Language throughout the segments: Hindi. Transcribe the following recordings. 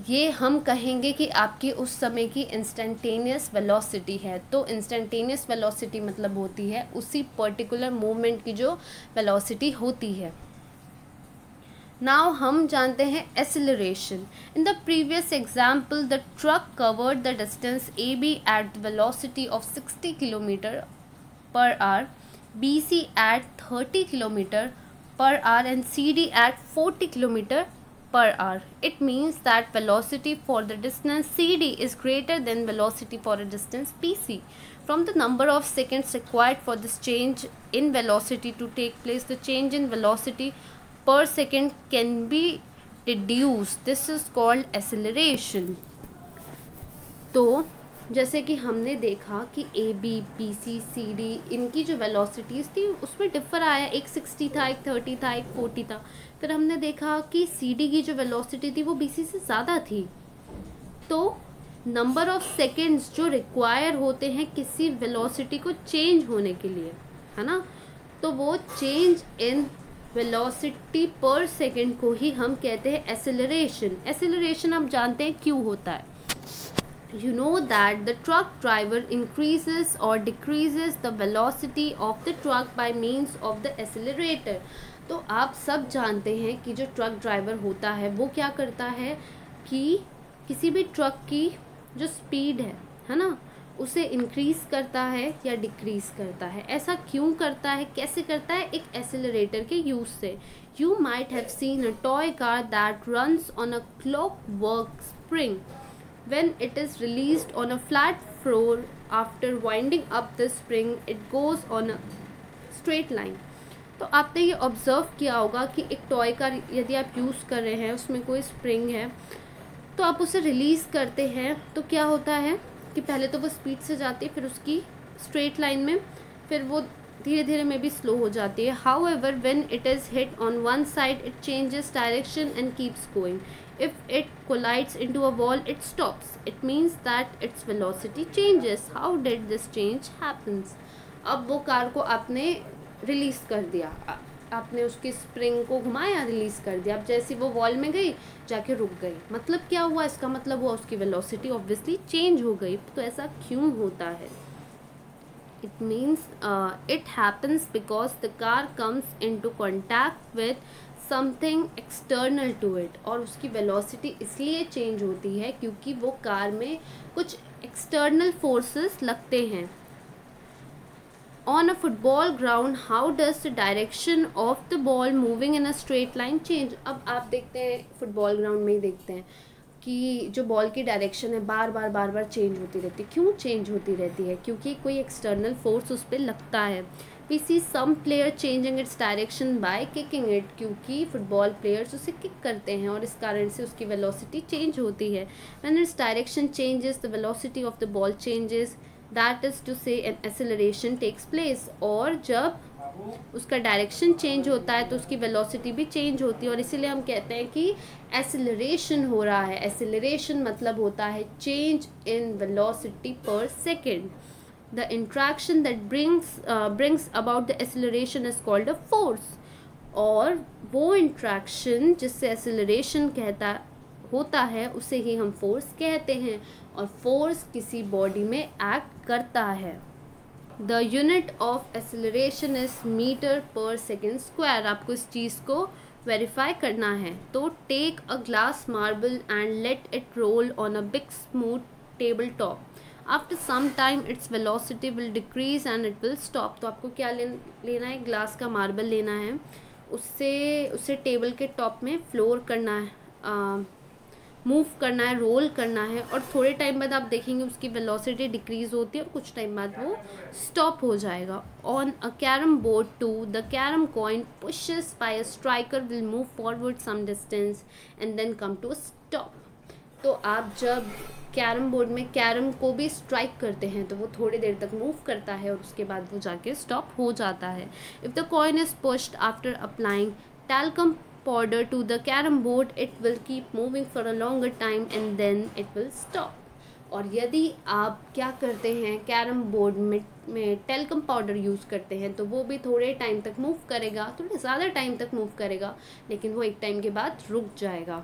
ये हम कहेंगे कि आपकी उस समय की इंस्टेंटेनियस वेलोसिटी है। तो इंस्टेंटेनियस वेलोसिटी मतलब होती है उसी पर्टिकुलर मूवमेंट की जो वेलोसिटी होती है। नाउ हम जानते हैं acceleration. In the previous example the truck covered the distance A B at the velocity of 60 kilometre per hour, BC at 30 km per hour and CD at 40 km per hour. It means that velocity for the distance CD is greater than velocity for a distance BC. From the number of seconds required for this change in velocity to take place, the change in velocity per second can be deduced. This is called acceleration. तो जैसे कि हमने देखा कि A B B C C D इनकी जो वेलोसिटीज़ थी उसमें डिफर आया, एक 60 था, एक 30 था, एक 40 था। फिर हमने देखा कि सी डी की जो वेलोसिटी थी वो बी सी से ज़्यादा थी। तो नंबर ऑफ सेकेंड्स जो रिक्वायर होते हैं किसी वेलोसिटी को चेंज होने के लिए, है ना, तो वो चेंज इन वेलोसिटी पर सेकेंड को ही हम कहते हैं एक्सेलरेशन। एक्सेलरेशन आप जानते हैं क्यों होता है। You know that the truck driver increases or decreases the velocity of the truck by means of the accelerator. तो आप सब जानते हैं कि जो ट्रक ड्राइवर होता है वो क्या करता है कि किसी भी ट्रक की जो स्पीड है ना, उसे इंक्रीज़ करता है या डिक्रीज़ करता है। ऐसा क्यों करता है, कैसे करता है? एक एक्सेलरेटर के यूज़ से। You might have seen a toy car that runs on a clockwork spring. When it is released on a flat floor, after winding up the spring, it goes on a straight line. तो आपने ये ऑब्ज़र्व किया होगा कि एक टॉय का यदि आप यूज़ कर रहे हैं, उसमें कोई स्प्रिंग है, तो आप उसे रिलीज़ करते हैं तो क्या होता है कि पहले तो वो स्पीड से जाती है, फिर उसकी स्ट्रेट लाइन में, फिर वो धीरे धीरे में भी स्लो हो जाती है। However, when it is hit on one side, it changes direction and keeps going. If it collides into a wall, it stops. It means that its velocity changes. How did this change happens? अब वो कार को आपने रिलीज़ कर दिया, आपने उसकी स्प्रिंग को घुमाया, रिलीज़ कर दिया। अब जैसे वो वॉल में गई, जाके रुक गई। मतलब क्या हुआ? इसका मतलब हुआ उसकी वेलोसिटी ऑब्वियसली चेंज हो गई। तो ऐसा क्यों होता है? It means it happens because the car comes into contact with something external to it, और उसकी वेलोसिटी इसलिए चेंज होती है क्योंकि वो कार में कुछ एक्सटर्नल फोर्सेस लगते हैं। On a football ground, how does the direction of the ball moving in a straight line change? अब आप देखते हैं फुटबॉल ग्राउंड में ही देखते हैं कि जो बॉल की डायरेक्शन है बार बार चेंज होती रहती है। क्यों चेंज होती रहती है? क्योंकि कोई एक्सटर्नल फोर्स उस पर लगता है। We see some player changing its direction by kicking it, क्योंकि फुटबॉल प्लेयर्स उसे किक करते हैं और इस कारण से उसकी वेलोसिटी चेंज होती है। When its direction changes the velocity of the ball changes, that is to say an acceleration takes place. और जब उसका डायरेक्शन चेंज होता है तो उसकी वेलोसिटी भी चेंज होती है, और इसीलिए हम कहते हैं कि एक्सेलरेशन हो रहा है। एक्सेलरेशन मतलब होता है चेंज इन वेलोसिटी पर second. The interaction that brings about the acceleration is called a force. और वो इंट्रैक्शन जिससे एक्सेलरेशन होता है उसे ही हम फोर्स कहते हैं, और फोर्स किसी बॉडी में एक्ट करता है। The unit of acceleration is metre per second square. आपको इस चीज़ को वेरीफाई करना है। तो take a glass marble and let it roll on a big smooth table top. After some time its velocity will decrease and it will stop. तो आपको क्या लेना है? ग्लास का मार्बल लेना है, उससे टेबल के टॉप में फ्लोर करना है, मूव करना है, रोल करना है, और थोड़े टाइम बाद आप देखेंगे उसकी वेलोसिटी डिक्रीज होती है और कुछ टाइम बाद वो स्टॉप हो जाएगा। On a carrom board too, the carrom coin pushes by a striker will move forward some distance and then come to a stop. तो आप जब कैरम बोर्ड में कैरम को भी स्ट्राइक करते हैं तो वो थोड़ी देर तक मूव करता है और उसके बाद वो जाके स्टॉप हो जाता है। If the coin is pushed after applying talcum powder to the carrom board, it will keep moving for a longer time and then it will stop. और यदि आप क्या करते हैं, कैरम बोर्ड में टैल्कम पाउडर यूज़ करते हैं तो वो भी थोड़े टाइम तक मूव करेगा, थोड़े ज़्यादा टाइम तक मूव करेगा, लेकिन वो एक टाइम के बाद रुक जाएगा।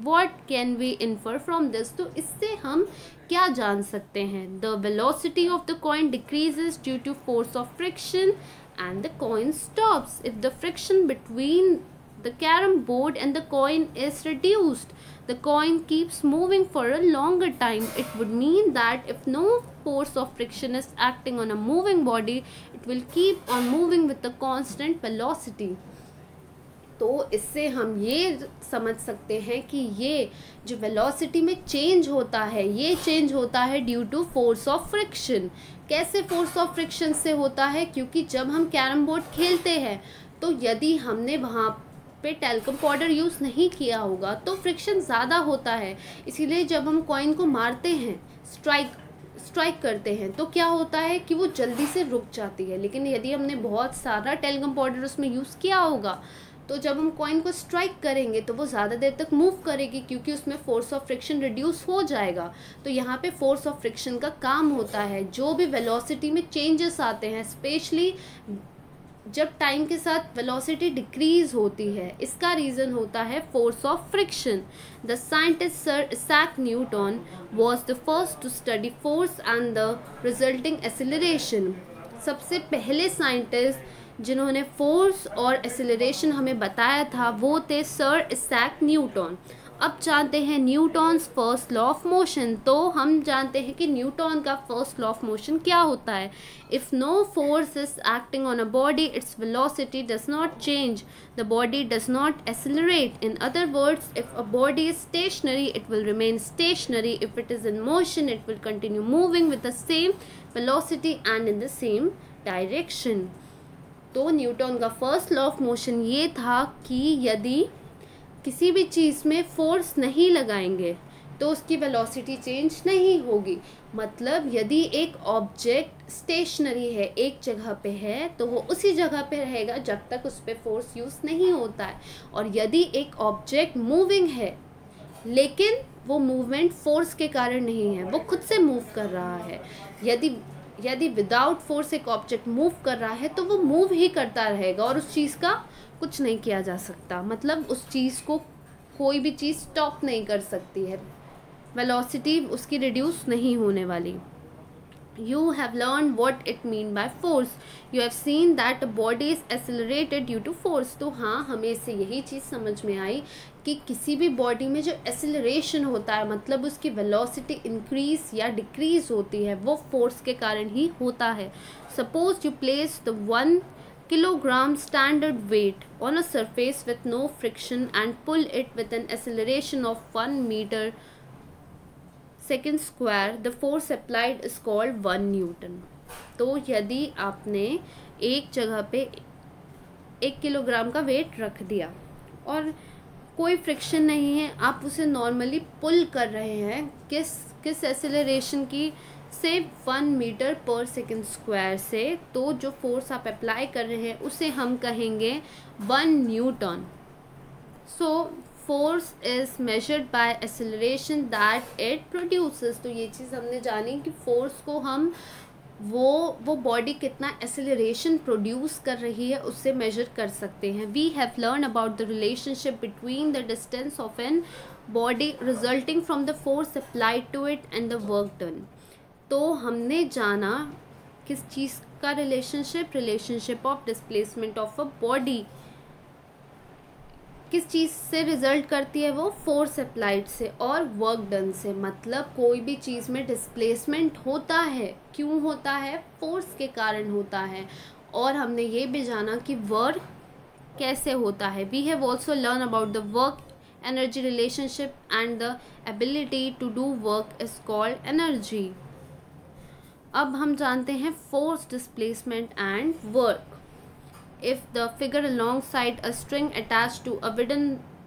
What can we infer from this, तो इससे हम क्या जान सकते हैं? The velocity of the coin decreases due to force of friction and the coin stops. If the friction between the carom board and the coin is reduced, the coin keeps moving for a longer time. It would mean that if no force of friction is acting on a moving body, it will keep on moving with a constant velocity. तो इससे हम ये समझ सकते हैं कि ये जो वेलोसिटी में चेंज होता है, ये चेंज होता है due to force of friction. कैसे फोर्स ऑफ फ्रिक्शन से होता है? क्योंकि जब हम कैरम बोर्ड खेलते हैं तो यदि हमने वहाँ पे टेल्कम पाउडर यूज़ नहीं किया होगा तो फ्रिक्शन ज़्यादा होता है, इसीलिए जब हम कॉइन को मारते हैं, स्ट्राइक करते हैं, तो क्या होता है कि वो जल्दी से रुक जाती है। लेकिन यदि हमने बहुत सारा टेल्कम पाउडर उसमें यूज़ किया होगा तो जब हम कॉइन को स्ट्राइक करेंगे तो वो ज़्यादा देर तक मूव करेगी, क्योंकि उसमें फोर्स ऑफ फ्रिक्शन रिड्यूस हो जाएगा। तो यहाँ पे फोर्स ऑफ फ्रिक्शन का काम होता है। जो भी वेलोसिटी में चेंजेस आते हैं, स्पेशली जब टाइम के साथ वेलोसिटी डिक्रीज होती है, इसका रीज़न होता है force of friction. The scientist sir Isaac Newton was the first to study force and the resulting acceleration. सबसे पहले साइंटिस्ट जिन्होंने फोर्स और एक्सेलरेशन हमें बताया था वो थे सर इसैक न्यूटन। अब जानते हैं Newton's first law of motion. तो हम जानते हैं कि न्यूटन का फर्स्ट लॉ ऑफ मोशन क्या होता है? If no force is acting on a body, its velocity does not change, the body does not accelerate. In other words, if a body is stationary, it will remain stationary. If it is in motion, it will continue moving with the same velocity and in the same direction. तो न्यूटन का फर्स्ट लॉ ऑफ मोशन ये था कि यदि किसी भी चीज़ में फोर्स नहीं लगाएंगे तो उसकी वेलोसिटी चेंज नहीं होगी। मतलब यदि एक ऑब्जेक्ट स्टेशनरी है, एक जगह पे है, तो वो उसी जगह पे रहेगा जब तक उस पर फोर्स यूज़ नहीं होता है। और यदि एक ऑब्जेक्ट मूविंग है लेकिन वो मूवमेंट फोर्स के कारण नहीं है, वो खुद से मूव कर रहा है, यदि विदाउट फोर्स एक ऑब्जेक्ट मूव कर रहा है तो वो मूव ही करता रहेगा और उस चीज़ का कुछ नहीं किया जा सकता। मतलब उस चीज़ को कोई भी चीज़ स्टॉप नहीं कर सकती है, वेलोसिटी उसकी रिड्यूस नहीं होने वाली। You have learned what it mean by force. You have seen that a body is accelerated due to force. तो हाँ, हमें इससे यही चीज़ समझ में आई कि किसी भी बॉडी में जो एक्सेलरेशन होता है, मतलब उसकी वेलोसिटी इंक्रीज या डिक्रीज होती है, वो फोर्स के कारण ही होता है। Suppose you place the 1 kilogram standard weight on a surface with no friction and pull it with an acceleration of 1 meter second square, the force applied is called 1 Newton. तो यदि आपने एक जगह पे 1 किलोग्राम का वेट रख दिया और कोई फ्रिक्शन नहीं है, आप उसे नॉर्मली पुल कर रहे हैं किस एक्सेलरेशन की से 1 मीटर पर सेकेंड स्क्वायर से, तो जो फोर्स आप अप्लाई कर रहे हैं उसे हम कहेंगे 1 Newton. So force is measured by acceleration that it produces. तो ये चीज़ हमने जानी कि फोर्स को हम वो बॉडी कितना एक्सेलरेशन प्रोड्यूस कर रही है उससे मेजर कर सकते हैं। We have learn about the relationship between the distance of an body resulting from the force applied to it and the work done. तो हमने जाना किस चीज़ का relationship of displacement of a body किस चीज़ से रिजल्ट करती है, वो फोर्स अप्लाइड से और वर्क डन से। मतलब कोई भी चीज़ में डिस्प्लेसमेंट होता है, क्यों होता है? फोर्स के कारण होता है। और हमने ये भी जाना कि वर्क कैसे होता है। We have also learn about the work energy relationship and the ability to do work is called energy. अब हम जानते हैं force, displacement and work. If the figure alongside a string attached to a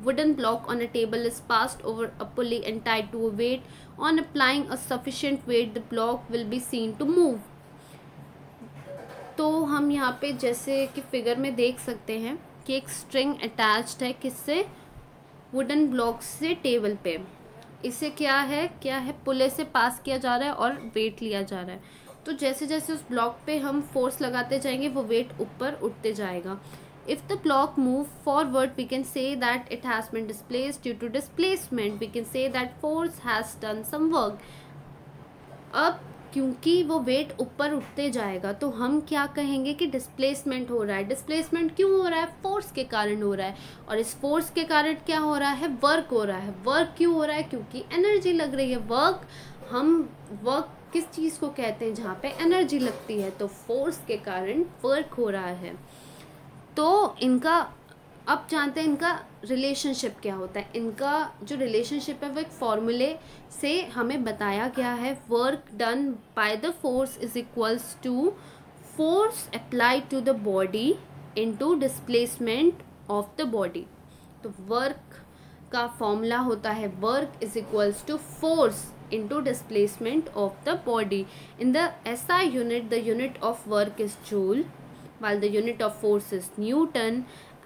wooden block on a table is passed over a pulley and tied to a weight, on applying a sufficient weight, the block will be seen to move. तो हम यहाँ पे जैसे कि फिगर में देख सकते हैं कि एक स्ट्रिंग अटैच्ड है किससे? वुडन ब्लॉक से टेबल पे। इसे क्या है पुले से पास किया जा रहा है और वेट लिया जा रहा है। तो जैसे जैसे उस ब्लॉक पे हम फोर्स लगाते जाएंगे वो वेट ऊपर उठते जाएगा। if the block move forward, we can say that it has been displaced due to displacement. We can say that force has done some work. अब क्योंकि वो वेट ऊपर उठते जाएगा तो हम क्या कहेंगे कि डिस्प्लेसमेंट हो रहा है. डिस्प्लेसमेंट क्यों हो रहा है? फोर्स के कारण हो रहा है. और इस फोर्स के कारण क्या हो रहा है? वर्क हो रहा है. वर्क क्यों हो रहा है? क्योंकि एनर्जी लग रही है. वर्क किस चीज़ को कहते हैं जहाँ पे एनर्जी लगती है? तो फोर्स के कारण वर्क हो रहा है. तो इनका अब जानते हैं इनका रिलेशनशिप क्या होता है. इनका जो रिलेशनशिप है वो एक फॉर्मूले से हमें बताया गया है. Work done by the force is equals to force applied to the body into displacement of the body. तो वर्क का फॉर्मूला होता है work is equals to force into displacement of the body. In the SI unit, the unit of work is joule, while the unit of force is Newton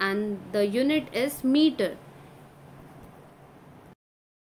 and the unit is meter.